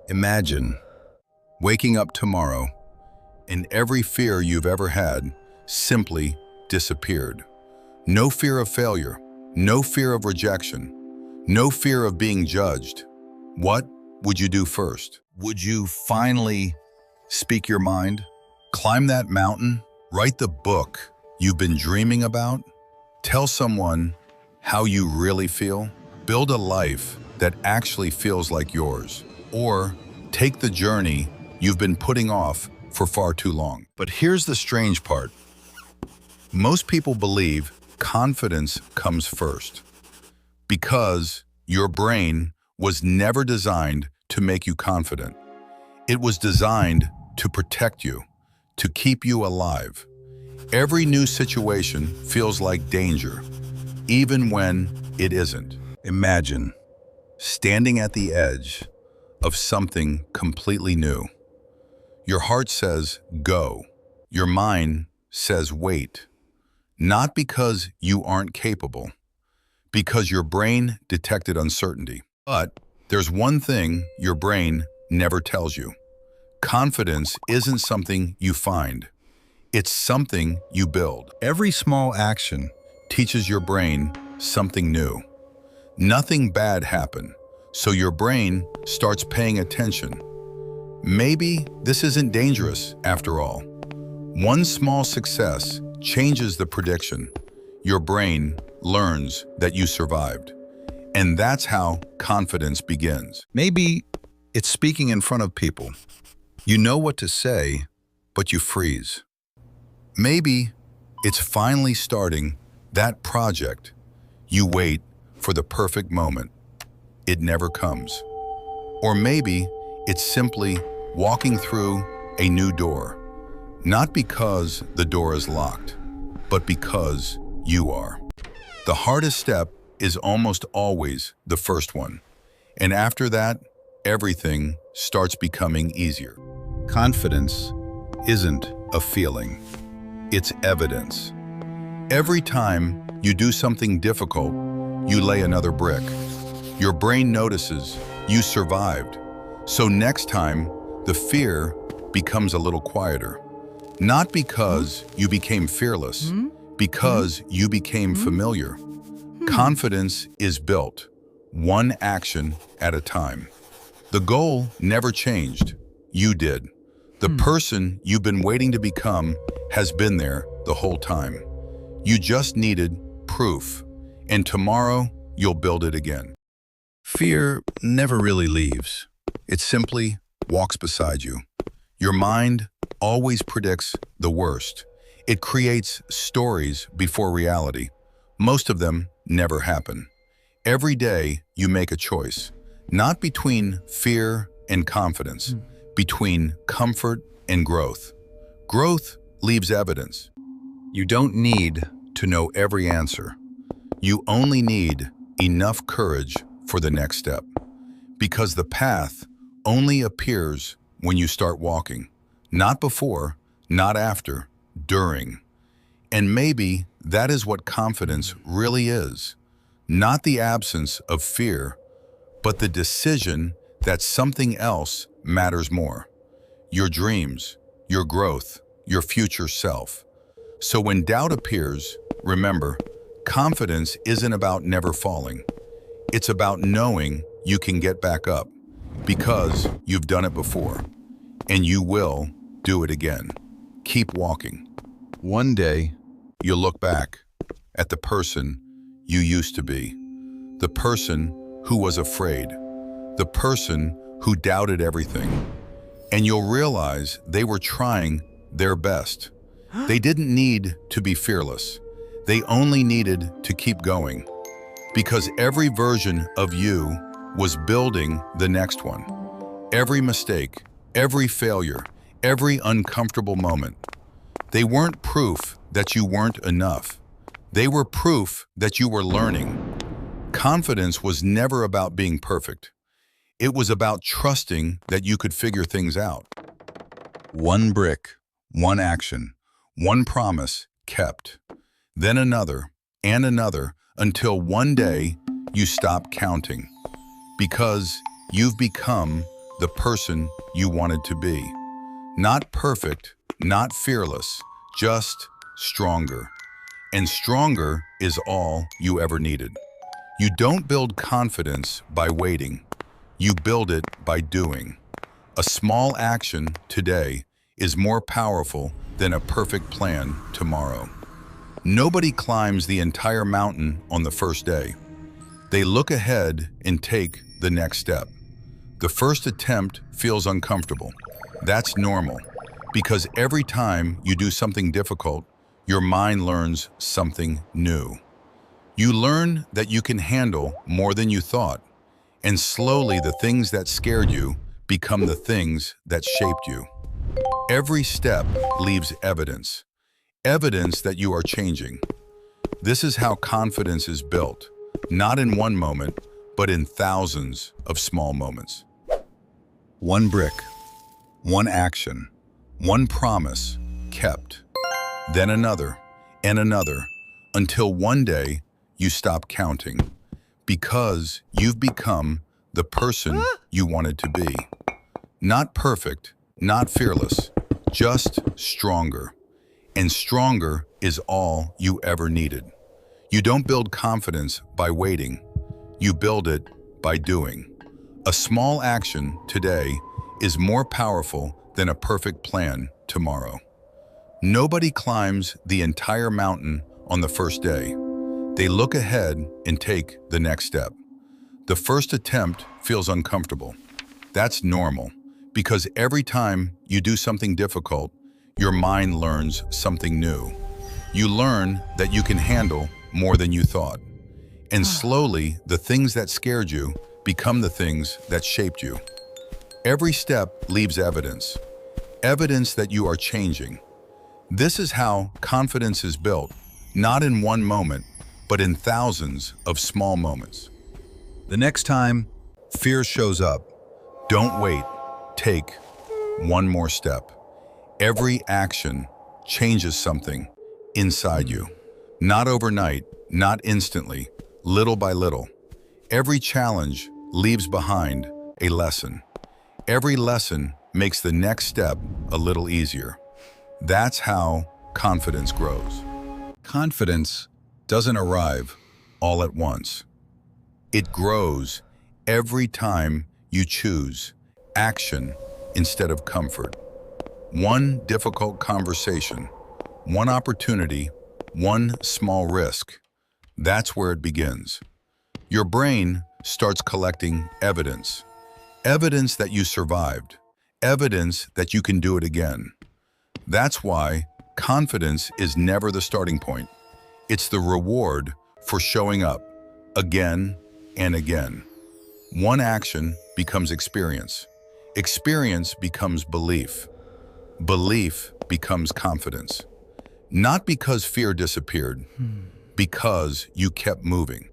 Imagine waking up tomorrow and every fear you've ever had simply disappeared. No fear of failure, no fear of rejection, no fear of being judged. What would you do first? Would you finally speak your mind? Climb that mountain? Write the book you've been dreaming about? Tell someone how you really feel? Build a life that actually feels like yours? Or take the journey you've been putting off for far too long? But here's the strange part. Most people believe confidence comes first because your brain was never designed to make you confident. It was designed to protect you, to keep you alive. Every new situation feels like danger, even when it isn't. Imagine standing at the edge of something completely new. Your heart says, go. Your mind says, wait. Not because you aren't capable, because your brain detected uncertainty. But there's one thing your brain never tells you. Confidence isn't something you find. It's something you build. Every small action teaches your brain something new. Nothing bad happened, so your brain starts paying attention. Maybe this isn't dangerous after all. One small success changes the prediction. Your brain learns that you survived. And that's how confidence begins. Maybe it's speaking in front of people. You know what to say, but you freeze. Maybe it's finally starting that project. You wait for the perfect moment. It never comes. Or maybe it's simply walking through a new door, not because the door is locked, but because you are. The hardest step is almost always the first one, and after that, everything starts becoming easier. Confidence isn't a feeling, it's evidence. Every time you do something difficult, you lay another brick. Your brain notices you survived, so next time, the fear becomes a little quieter. Not because you became fearless, because you became familiar. Confidence is built, one action at a time. The goal never changed. You did. The person you've been waiting to become has been there the whole time. You just needed proof, and tomorrow you'll build it again. Fear never really leaves. It simply walks beside you. Your mind always predicts the worst. It creates stories before reality. Most of them never happen. Every day you make a choice, not between fear and confidence, between comfort and growth. Growth leaves evidence. You don't need to know every answer. You only need enough courage for the next step. Because the path only appears when you start walking. Not before, not after, during. And maybe that is what confidence really is. Not the absence of fear, but the decision that something else matters more. Your dreams, your growth, your future self. So when doubt appears, remember, confidence isn't about never falling. It's about knowing you can get back up because you've done it before, and you will do it again. Keep walking. One day, you'll look back at the person you used to be, the person who was afraid, the person who doubted everything, and you'll realize they were trying their best. They didn't need to be fearless. They only needed to keep going, because every version of you was building the next one. Every mistake, every failure, every uncomfortable moment. They weren't proof that you weren't enough. They were proof that you were learning. Confidence was never about being perfect. It was about trusting that you could figure things out. One brick, one action, one promise kept. Then another and another until one day you stop counting. Because you've become the person you wanted to be. Not perfect, not fearless, just stronger. And stronger is all you ever needed. You don't build confidence by waiting. You build it by doing. A small action today is more powerful than a perfect plan tomorrow. Nobody climbs the entire mountain on the first day. They look ahead and take the next step. The first attempt feels uncomfortable. That's normal, because every time you do something difficult, your mind learns something new. You learn that you can handle more than you thought, and slowly the things that scared you become the things that shaped you. Every step leaves evidence, evidence that you are changing. This is how confidence is built, not in one moment, but in thousands of small moments. One brick, one action, one promise kept, then another and another, until one day you stop counting, because you've become the person you wanted to be. Not perfect, not fearless, just stronger. And stronger is all you ever needed. You don't build confidence by waiting. You build it by doing. A small action today is more powerful than a perfect plan tomorrow. Nobody climbs the entire mountain on the first day. They look ahead and take the next step. The first attempt feels uncomfortable. That's normal, because every time you do something difficult, your mind learns something new. You learn that you can handle more than you thought. And slowly, the things that scared you become the things that shaped you. Every step leaves evidence, evidence that you are changing. This is how confidence is built, not in one moment, but in thousands of small moments. The next time fear shows up, don't wait, take one more step. Every action changes something inside you. Not overnight, not instantly, little by little. Every challenge leaves behind a lesson. Every lesson makes the next step a little easier. That's how confidence grows. Confidence doesn't arrive all at once. It grows every time you choose action instead of comfort. One difficult conversation, one opportunity, one small risk. That's where it begins. Your brain starts collecting evidence. Evidence that you survived. Evidence that you can do it again. That's why confidence is never the starting point. It's the reward for showing up again and again. One action becomes experience. Experience becomes belief. Belief becomes confidence. Not because fear disappeared, because you kept moving.